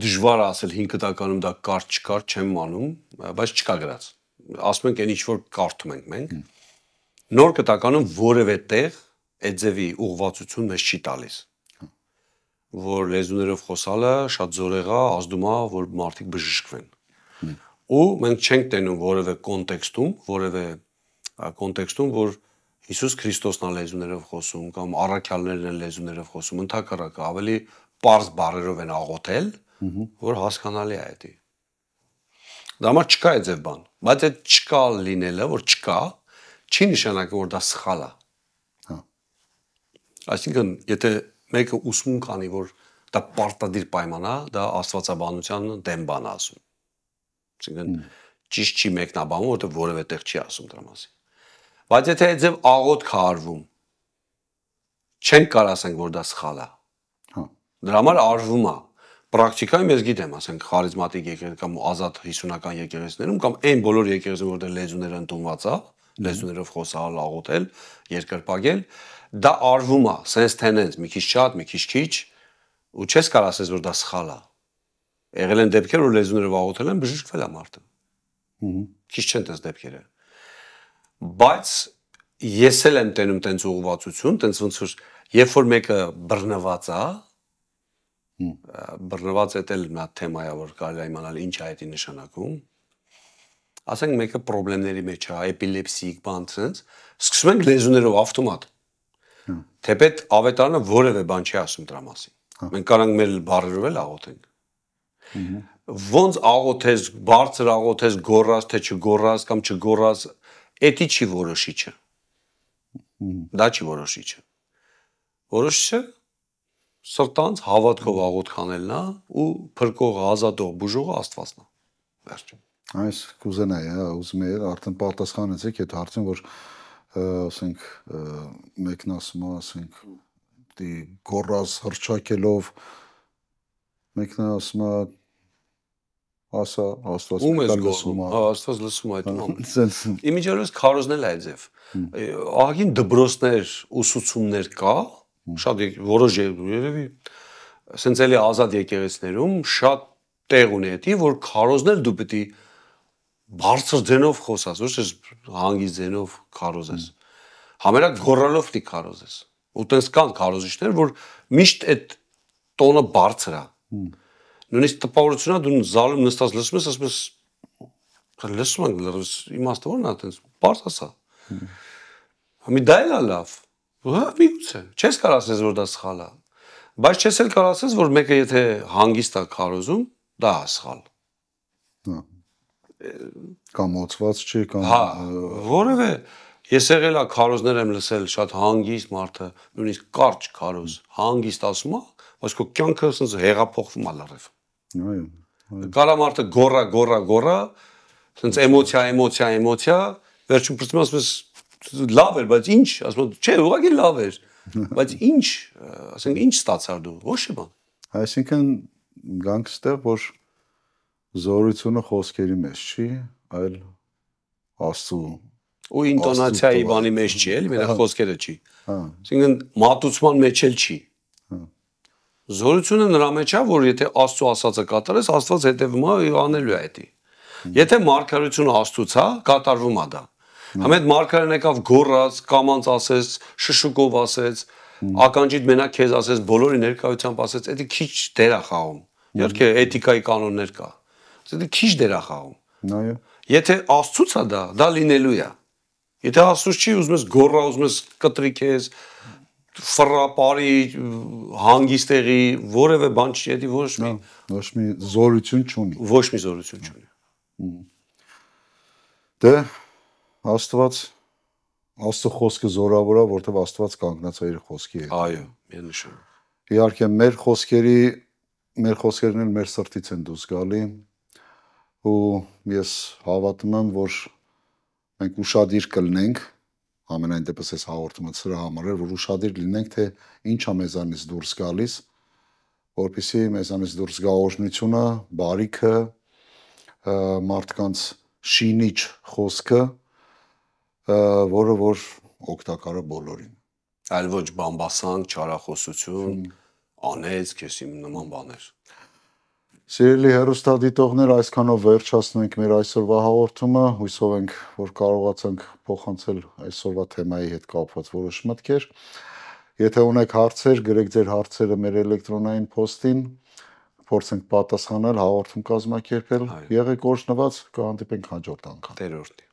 Speaker 2: Դժվար է ասել 5 գտականում դա կարդ չկար, չեմ անում, բայց չկա գրած։ Ասում ենք այն ինչ որ կարդում ենք մենք։ Նոր գտականում որևէ տեղ այդ ձևի ուղղվածություն մեզ չի տալիս։ Որ լեզուներով խոսալը շատ զորեղ է, ազդում է, որ մարդիկ բժշկվեն։ Ու մենք չենք տենում որևէ կոնտեքստում, որ Հիսուս Քրիստոսն է լեզուներով խոսում կամ առաքյալներն են լեզուներով խոսում, ընդհակառակը ավելի պարզ բառերով են աղոթել, որ հասկանալի է դա։ Դա համար չկա այդ ձև բան, բայց այդ չկա լինելը, որ չկա, չի նշանակում, որ դա սխալ է։ Այսինքն, եթե մեկը ուսմունք անի, որ դա պարտադիր պայման է, դա աստվածաբանության դեմ բան է ասում։ Այսինքն, ճիշտ չի մեկնաբանում, որովհետև որևէ տեղ չի ասում դրա մասին։ Բայց եթե այդ ձև աղոթք արվում, չենք կարող ասենք, որ դա սխալ է։ Դրա համար արվում է։ Պրակտիկայում ես գիտեմ, ասենք խարիզմատիկ եկեղեցի կամ ազատ հիսունական եկեղեցիներում կամ այն բոլոր եկեղեցիներում, որտեղ լեզուները ընդունված է, լեզուներով խոսալ, աղոթել, երկրպագել, դա արվում է, sense tense, մի քիչ շատ, մի քիչ քիչ, ու չես կարող ասես, որ դա սխալ է։ Եղել են դեպքեր, որ լեզուներով աղոթել են, բժշկվել է մարդը։ Քիչ չեն տես դեպքերը։ Բայց ես էլ եմ տենում տենց ուղղվածություն, տենց ոնց որ երբ որ մեկը բռնված է, բռնված է էլ մի հատ թեմա է, որ կարելի է իմանալ ինչ է դա նշանակում։ Ասենք մեկը խնդիրների մեջ է, էպիլեպսիկ բան ցենց, սկսում ենք լեզուներով ավտոմատ։ Թեպետ ավետարանը որևէ բան չի ասում դրա մասին։ Մենք կարող ենք մեր բառերով էլ աղոթենք։ Ոնց աղոթես, բարձր աղոթես, գոռաս թե չգոռաս կամ չգոռաս, էդի չի որոշիչը։ Դա չի որոշիչը։ Որոշիչը սրտանց հավատքով աղոթք անելն է ու փրկող, ազատող, բուժողը Աստվածն է։ Վերջ։
Speaker 1: Այս կուզենայի, ուզում եմ արդեն պատասխանեցիք այդ հարցին, որ ասենք մեկն ասում է, ասենք դի գոռաս հրճակելով, մեկն ասում է ասա Աստված լսում է։
Speaker 2: Աստված լսում է այդ ամենը։ Իմիջիայլոց քարոզնել է այդ ձև։ Ահագին դբրոցներ, ուսուցումներ կա, շատ որոշ երևի ասենց էլի ազատ եկեղեցիներում շատ տեղ ունի դա, որ քարոզնել դու պետք է բարձր ձենով խոսաս, ոչ թե հանգիստ ձենով քարոզես։ Համարյա գոռալով պետք է քարոզես։ Ու տես կան քարոզիչներ, որ միշտ այդ տոնը բարձր է։ Նույնիսկ տպավորությունա դու զալում նստած լսում ես, ասում ես լսում ենք լրս իմաստը ո՞րն է այդպես բարձ ասա։ Համի դա էլ է լավ։ Հա միգուցե չես կարող ասես որ դա սխալ է։ Բայց չես էլ կարող ասես որ մեկը եթե հանգիստ է քարոզում, դա է սխալ։
Speaker 1: Կամ ոցված չի, կամ
Speaker 2: հա, որևէ ես եղել է քարոզներ եմ լսել շատ հանգիստ մարդը, նույնիսկ կարճ քարոզ, հանգիստ ասում է, բայց քո կյանքը ասես հեղափոխվում է լրիվ։ Այո։ Կարա մարդը գոռա, ասես էմոցիա, վերջում պրծում ասում ես լավ էր, բայց ինչ, ասում չէ, ուղղակի լավ էր, բայց ինչ, ասենք ինչ ստացար դու, ոչ մի բան։
Speaker 1: Այսինքն գանք ստեղ որ Զորությունը խոսքերի մեջ չի, այլ Աստծու
Speaker 2: ու ինտոնացիայի բանի մեջ չի, էլի, մենակ խոսքերը չի։ Այսինքն մատուցման մեջ էլ չի։ Զորությունը նրա մեջ է, որ եթե Աստծո ասածը կատարես, Աստված հետևում է ու անելու է դա։ Եթե մարգարությունը Աստծուց է, կատարվում է դա։ Համետ մարգարեն եկավ գոռաց, կամանց ասեց, շշուկով ասեց, ականջիդ մենակ քեզ ասեց, բոլորի ներկայությամբ ասեց, դա քիչ դեր է խաղում։ Իհարկե էթիկայի կանոններ կա։ Դա քիչ դեր է խաղում։
Speaker 1: Այո։
Speaker 2: Եթե Աստծուց է դա լինելու է։ Եթե Աստծուց չի, ուզում ես գոռա, ուզում ես կտրի քեզ, ֆրապարի, հանգիստեղի, որևէ բան չի, դա
Speaker 1: ոչ մի զորություն չունի։
Speaker 2: Ոչ մի զորություն չունի։
Speaker 1: Դե Աստծո խոսքը զորավոր է, որովհետև Աստված կանգնած է իր խոսքի հետ։
Speaker 2: Այո, միանշանակ։
Speaker 1: Իհարկե մեր խոսքերն էլ մեր սրտից են դուրս գալի ու ես հավատում եմ, որ մենք ուշադիր կլինենք, ամենայն դեպս այս հաղորդումը սրա համար էր, որ ուշադիր լինենք, թե ինչ է մեզանից դուրս գալիս, որպեսզի մեզանից դուրս գա օրհնությունը, բարիքը, մարդկանց շինիչ խոսքը, որը որ օգտակար է բոլորին։
Speaker 2: Այլ ոչ բամբասանք, չարախոսություն, անեծ, քեսի նման բաներ։
Speaker 1: Սիրելի հեռուստադիտողներ, այսքանով վերջացնում ենք մեր այսօրվա հաղորդումը, հույսով ենք, որ կարողացանք փոխանցել այսօրվա թեմայի հետ կապված որոշ մտքեր։ Եթե ունեք հարցեր, գրեք ձեր հարցերը մեր էլեկտրոնային փոստին, փորձենք պատասխանել, հաղորդում կազմակերպել։ Եղեք օրհնված, կհանդիպենք հաջորդ անգամ։
Speaker 2: Տեր օրհնի։